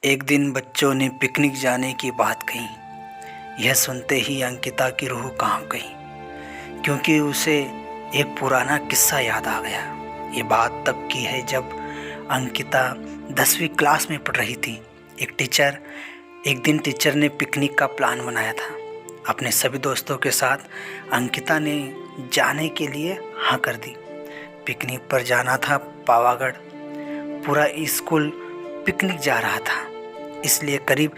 एक दिन बच्चों ने पिकनिक जाने की बात कही। यह सुनते ही अंकिता की रूह कांप गई, क्योंकि उसे एक पुराना किस्सा याद आ गया। ये बात तब की है जब अंकिता 10वीं क्लास में पढ़ रही थी। एक दिन टीचर ने पिकनिक का प्लान बनाया था। अपने सभी दोस्तों के साथ अंकिता ने जाने के लिए हाँ कर दी। पिकनिक पर जाना था पावागढ़। पूरा स्कूल पिकनिक जा रहा था, इसलिए करीब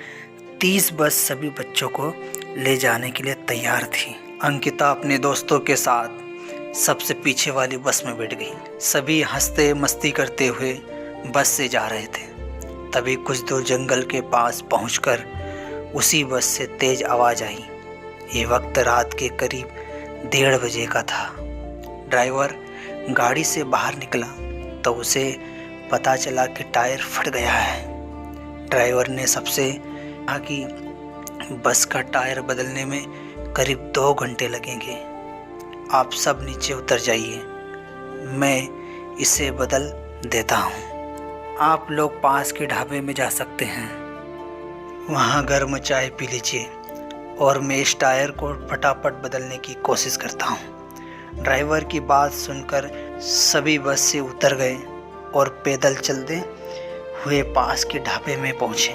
30 बस सभी बच्चों को ले जाने के लिए तैयार थी। अंकिता अपने दोस्तों के साथ सबसे पीछे वाली बस में बैठ गई। सभी हंसते मस्ती करते हुए बस से जा रहे थे। तभी कुछ दूर जंगल के पास पहुंचकर उसी बस से तेज आवाज़ आई। ये वक्त रात के करीब 1:30 बजे का था। ड्राइवर गाड़ी से बाहर निकला तो उसे पता चला कि टायर फट गया है। ड्राइवर ने सबसे कहा कि बस का टायर बदलने में करीब 2 घंटे लगेंगे। आप सब नीचे उतर जाइए, मैं इसे बदल देता हूँ। आप लोग पास के ढाबे में जा सकते हैं, वहाँ गर्म चाय पी लीजिए और मैं इस टायर को फटाफट बदलने की कोशिश करता हूँ। ड्राइवर की बात सुनकर सभी बस से उतर गए और पैदल चलते हुए पास के ढाबे में पहुँचे।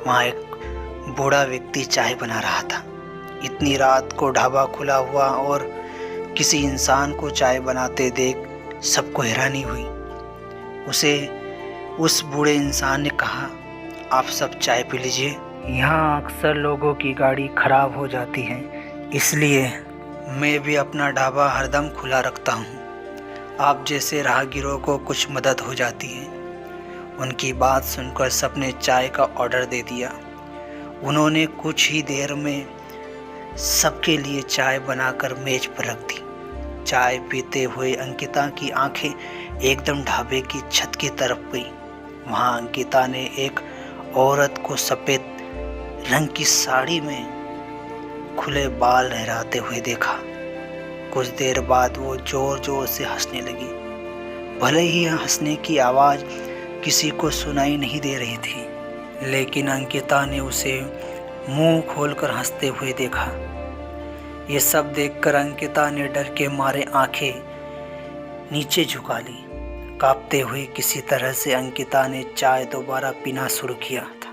वहाँ एक बूढ़ा व्यक्ति चाय बना रहा था। इतनी रात को ढाबा खुला हुआ और किसी इंसान को चाय बनाते देख सबको हैरानी हुई। उस बूढ़े इंसान ने कहा, आप सब चाय पी लीजिए। यहाँ अक्सर लोगों की गाड़ी खराब हो जाती है, इसलिए मैं भी अपना ढाबा हरदम खुला रखता हूँ। आप जैसे राहगीरों को कुछ मदद हो जाती है। उनकी बात सुनकर सबने चाय का ऑर्डर दे दिया। उन्होंने कुछ ही देर में सबके लिए चाय बनाकर मेज पर रख दी। चाय पीते हुए अंकिता की आंखें एकदम ढाबे की छत की तरफ गई। वहाँ अंकिता ने एक औरत को सफ़ेद रंग की साड़ी में खुले बाल लहराते हुए देखा। कुछ देर बाद वो ज़ोर ज़ोर से हंसने लगी। भले ही हंसने की आवाज़ किसी को सुनाई नहीं दे रही थी, लेकिन अंकिता ने उसे मुंह खोलकर हंसते हुए देखा। ये सब देखकर अंकिता ने डर के मारे आंखें नीचे झुका ली। कांपते हुए किसी तरह से अंकिता ने चाय दोबारा पीना शुरू किया था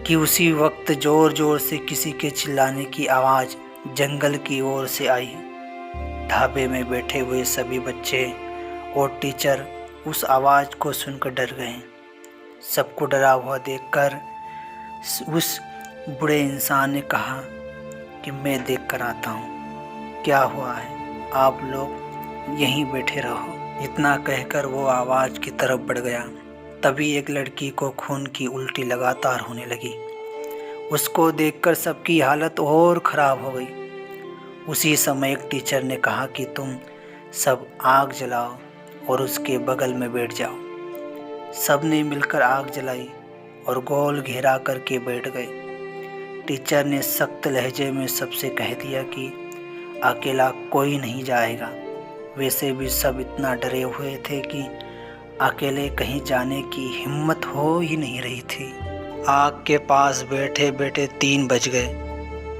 कि उसी वक्त ज़ोर ज़ोर से किसी के चिल्लाने की आवाज़ जंगल की ओर से आई। ढाबे में बैठे हुए सभी बच्चे और टीचर उस आवाज़ को सुनकर डर गए। सबको डरा हुआ देखकर उस बूढ़े इंसान ने कहा कि मैं देख कर आता हूँ, क्या हुआ है, आप लोग यहीं बैठे रहो। इतना कहकर वो आवाज़ की तरफ बढ़ गया। तभी एक लड़की को खून की उल्टी लगातार होने लगी। उसको देखकर सबकी हालत और ख़राब हो गई। उसी समय एक टीचर ने कहा कि तुम सब आग जलाओ और उसके बगल में बैठ जाओ। सब ने मिलकर आग जलाई और गोल घेरा करके बैठ गए। टीचर ने सख्त लहजे में सबसे कह दिया कि अकेला कोई नहीं जाएगा। वैसे भी सब इतना डरे हुए थे कि अकेले कहीं जाने की हिम्मत हो ही नहीं रही थी। आग के पास बैठे बैठे 3 बज गए।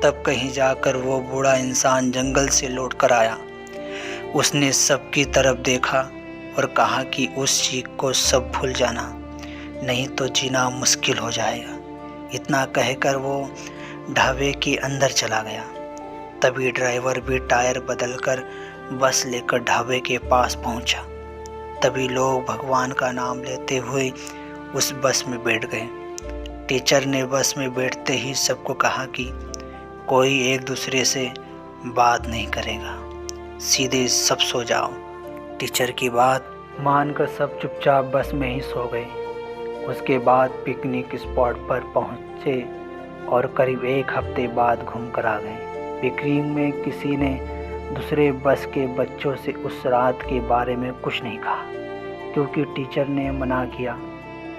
तब कहीं जाकर वो बूढ़ा इंसान जंगल से लौट कर आया। उसने सबकी तरफ देखा और कहा कि उस चीख को सब भूल जाना, नहीं तो जीना मुश्किल हो जाएगा। इतना कहकर वो ढाबे के अंदर चला गया। तभी ड्राइवर भी टायर बदलकर बस लेकर ढाबे के पास पहुंचा। तभी लोग भगवान का नाम लेते हुए उस बस में बैठ गए। टीचर ने बस में बैठते ही सबको कहा कि कोई एक दूसरे से बात नहीं करेगा, सीधे सब सो जाओ। टीचर की बात मानकर सब चुपचाप बस में ही सो गए। उसके बाद पिकनिक स्पॉट पर पहुंचे और करीब 1 हफ्ते बाद घूम कर आ गए। पिकनिक में किसी ने दूसरे बस के बच्चों से उस रात के बारे में कुछ नहीं कहा, क्योंकि टीचर ने मना किया।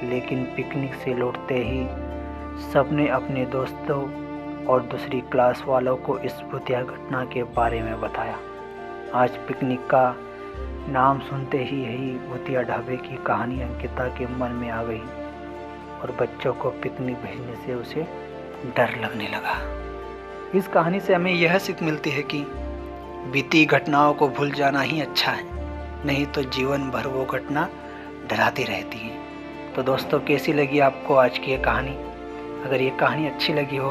लेकिन पिकनिक से लौटते ही सबने अपने दोस्तों और दूसरी क्लास वालों को इस भूतिया घटना के बारे में बताया। आज पिकनिक का नाम सुनते ही यही भूतिया ढाबे की कहानी अंकिता के मन में आ गई। और बच्चों को पिकनिक भेजने से उसे डर लगने लगा। इस कहानी से हमें यह सीख मिलती है कि बीती घटनाओं को भूल जाना ही अच्छा है, नहीं तो जीवन भर वो घटना डराती रहती है। तो दोस्तों, कैसी लगी आपको आज की ये कहानी? अगर ये कहानी अच्छी लगी हो,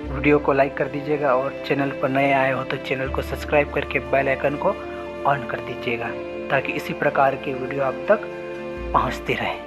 वीडियो को लाइक कर दीजिएगा और चैनल पर नए आए हो तो चैनल को सब्सक्राइब करके बेल आइकन को ऑन कर दीजिएगा, ताकि इसी प्रकार की वीडियो आप तक पहुंचती रहे।